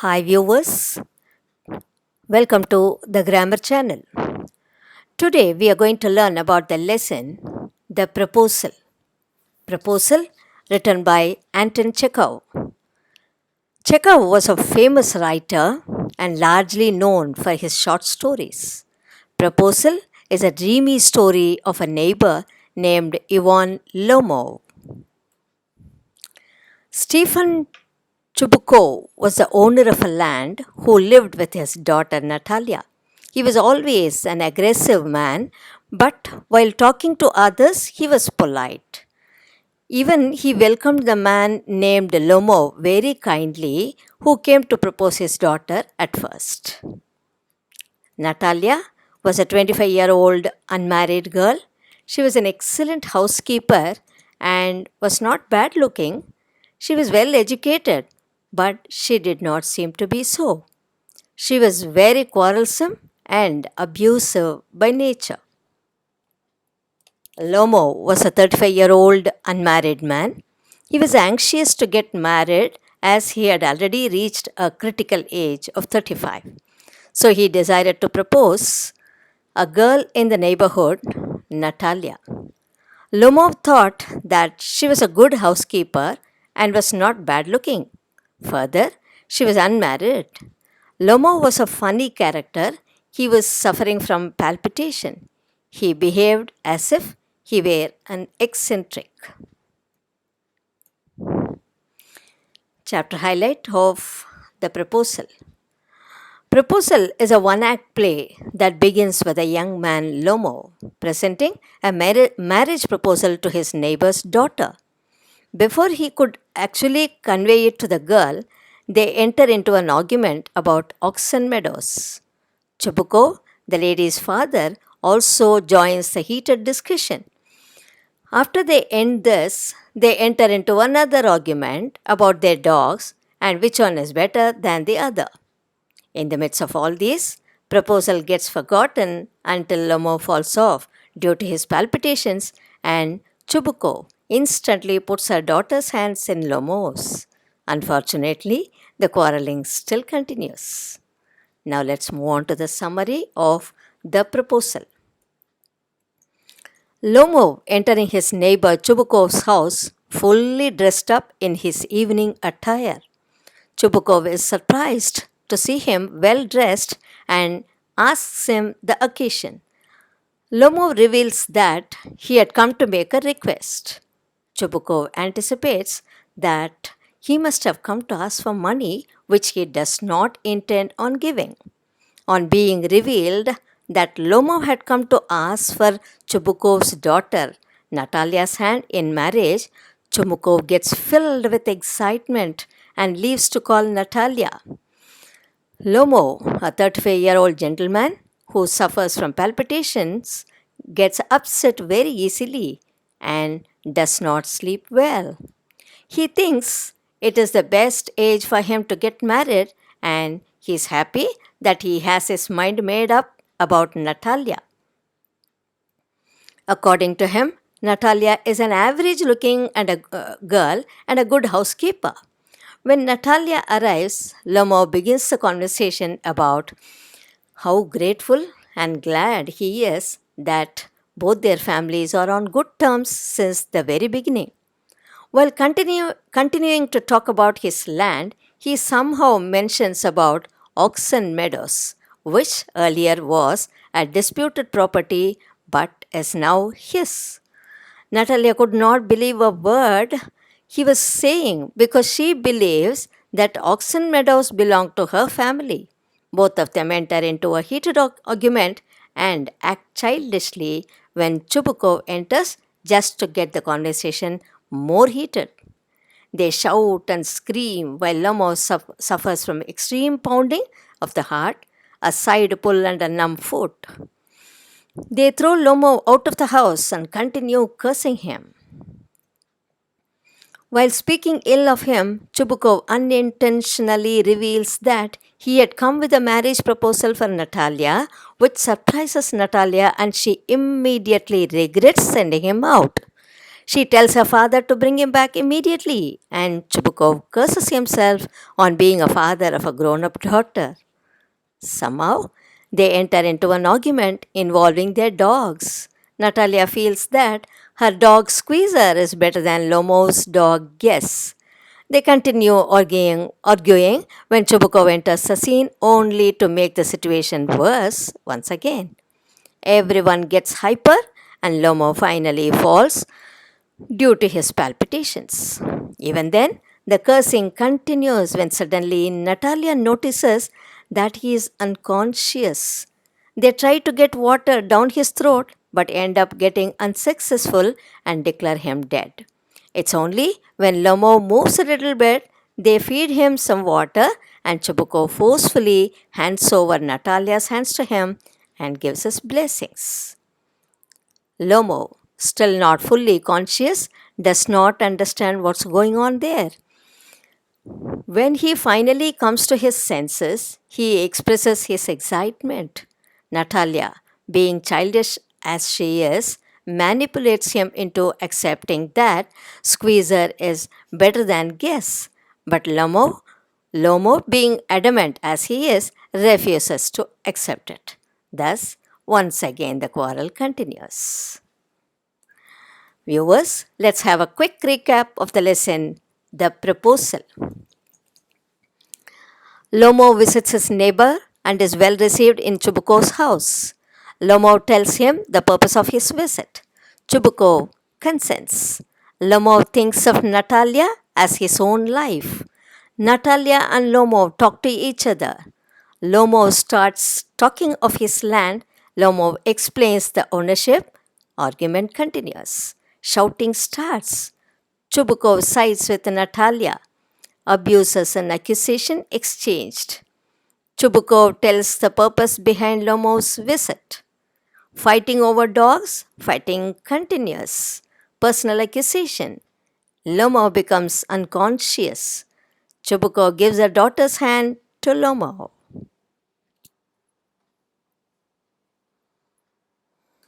Hi viewers, welcome to the Grammar Channel. Today we are going to learn about the lesson The Proposal. Proposal written by Anton Chekhov. Chekhov was a famous writer and largely known for his short stories. Proposal is a dreamy story of a neighbor named Ivan Lomov. Stephen Chubukov was the owner of a land who lived with his daughter Natalia. He was always an aggressive man, but while talking to others, he was polite. Even he welcomed the man named Lomo very kindly, who came to propose his daughter at first. Natalia was a 25-year-old unmarried girl. She was an excellent housekeeper and was not bad looking. She was well educated, but she did not seem to be so. She was very quarrelsome and abusive by nature. Lomo was a 35-year-old unmarried man. He was anxious to get married as he had already reached a critical age of 35. So he decided to propose a girl in the neighborhood, Natalia. Lomov thought that she was a good housekeeper and was not bad looking. Further, she was unmarried. Lomov was a funny character. He was suffering from palpitation. He behaved as if he were an eccentric. Chapter highlight of The Proposal. Proposal is a one act play that begins with a young man, Lomo, presenting a marriage proposal to his neighbor's daughter. Before he could actually convey it to the girl, they enter into an argument about Oxen Meadows. Chubukov, the lady's father, also joins the heated discussion. After they end this, they enter into another argument about their dogs and which one is better than the other. In the midst of all this, proposal gets forgotten until Lomo falls off due to his palpitations and Chubukov instantly puts her daughter's hands in Lomo's. Unfortunately, the quarreling still continues. Now let's move on to the summary of the proposal. Lomo entering his neighbor Chubukov's house fully dressed up in his evening attire. Chubukov is surprised to see him well dressed and asks him the occasion. Lomo reveals that he had come to make a request. Chubukov anticipates that he must have come to ask for money which he does not intend on giving. On being revealed that Lomo had come to ask for Chubukov's daughter, Natalia's hand in marriage, Chubukov gets filled with excitement and leaves to call Natalia. Lomo, a 35-year-old gentleman who suffers from palpitations, gets upset very easily and does not sleep well. He thinks it is the best age for him to get married and he is happy that he has his mind made up about Natalia. According to him, Natalia is an average looking girl and a good housekeeper. When Natalia arrives, Lomo begins the conversation about how grateful and glad he is that both their families are on good terms since the very beginning. While continuing to talk about his land, he somehow mentions about Oxen Meadows, which earlier was a disputed property but is now his. Natalia could not believe a word he was saying because she believes that Oxen Meadows belong to her family. Both of them enter into a heated argument and act childishly when Chubukov enters just to get the conversation more heated. They shout and scream while Lomo suffers from extreme pounding of the heart, a side pull, and a numb foot. They throw Lomo out of the house and continue cursing him. While speaking ill of him, Chubukov unintentionally reveals that he had come with a marriage proposal for Natalia, which surprises Natalia and she immediately regrets sending him out. She tells her father to bring him back immediately, and Chubukov curses himself on being a father of a grown up daughter. Somehow, they enter into an argument involving their dogs. Natalia feels that her dog Squeezer is better than Lomo's dog Guess. They continue arguing when Chubukov enters the scene only to make the situation worse once again. Everyone gets hyper and Lomo finally falls due to his palpitations. Even then, the cursing continues when suddenly Natalia notices that he is unconscious. They try to get water down his throat but end up getting unsuccessful and declare him dead. It's only when Lomo moves a little bit, they feed him some water and Chabuko forcefully hands over Natalia's hands to him and gives his blessings. Lomo, still not fully conscious, does not understand what's going on there. When he finally comes to his senses, he expresses his excitement. Natalia, being childish as she is, manipulates him into accepting that Squeezer is better than Guess. But Lomo, being adamant as he is, refuses to accept it. Thus, once again, the quarrel continues. Viewers, let's have a quick recap of the lesson The Proposal. Lomo visits his neighbor and is well received in Chubuko's house. Lomo tells him the purpose of his visit. Chubuko consents. Lomo thinks of Natalia as his own life. Natalia and Lomo talk to each other. Lomo starts talking of his land. Lomo explains the ownership. Argument continues. Shouting starts. Chubuko sides with Natalia. Abuses and accusation exchanged. Chubukov tells the purpose behind Lomo's visit. Fighting over dogs, fighting continues. Personal accusation. Lomo becomes unconscious. Chubukov gives a daughter's hand to Lomo.